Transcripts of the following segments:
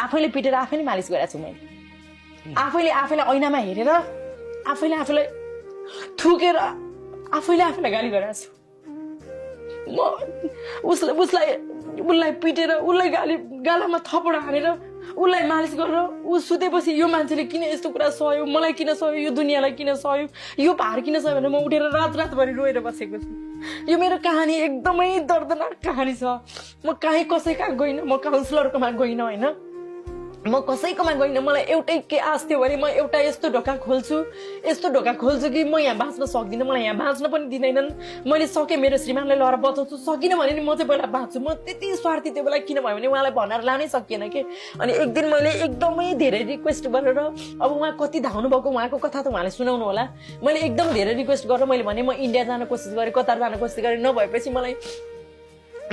आफैले पिटेर आफैले मालिस गरेको छु मैले आफैले आफैलाई ऐनामा हेरेर आफैले आफैलाई थुकेर आफैले आफैलाई गाली गरेको छु म उसलाई पिटेर उसलाई गालामा थपड हानेर उसलाई मालिस गरेर ऊ सुतेपछि यो मान्छेले किन यस्तो कुरा सहयो मलाई किन सहयो यो दुनियाँलाई किन सहयो यो भार किन सहयो भनेर म उठेर रातभरि रोएर बसेको छु यो मेरो कहानी एकदमै दर्दनाक कहानी छ म कहीँ कसैका गइनँ म काउन्सिलरकोमा गइनँ होइन म कसैकोमा गइनँ मलाई एउटै के आश थियो भने म एउटा यस्तो ढोका खोल्छु कि म यहाँ बाँच्न सक्दिनँ मलाई यहाँ बाँच्न पनि दिँदैनन् मैले सकेँ मेरो श्रीमानलाई लएर बचाउँछु सकिनँ भने नि म चाहिँ पहिला बाँच्छु म त्यति स्वार्थी त्यो बेला किन भयो भने उहाँलाई भनाएर लानै सकिएन कि अनि एक दिन मैले एकदमै धेरै रिक्वेस्ट गरेर अब उहाँ कति धाउनु भएको उहाँको कथा त उहाँले सुनाउनु होला मैले एकदम धेरै रिक्वेस्ट गरेर मैले भने म इन्डिया जान कोसिस गरेँ कतार जान कोसिस गरेँ नभएपछि मलाई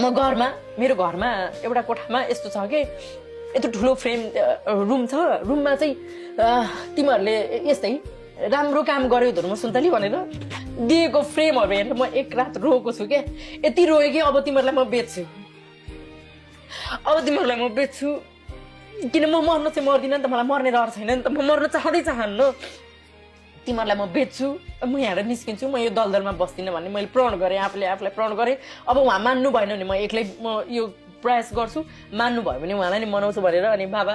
म मेरो घरमा एउटा कोठामा यस्तो छ कि यत्रो ठुलो फ्रेम रुम छ रुममा चाहिँ तिमीहरूले यस्तै राम्रो काम गर्यो धर्म सुन्तली भनेर दिएको फ्रेमहरू हेरेर म एक रात रोएको छु क्या यति रोएँ कि अब तिमीहरूलाई म बेच्छु किन म मर्न चाहिँ मर्दिनँ नि त मलाई मर्ने रहर छैन नि त म मर्न चाहन्न तिमीहरूलाई म बेच्छु म यहाँबाट निस्किन्छु म यो दलदलमा बस्दिनँ भन्ने मैले प्रण गरेँ आफूलाई प्रण गरेँ अब उहाँ मान्नु भएन भने म एक्लै म यो प्रयास गर्छु मान्नु भयो भने उहाँलाई नि मनाउँछु भनेर अनि बाबा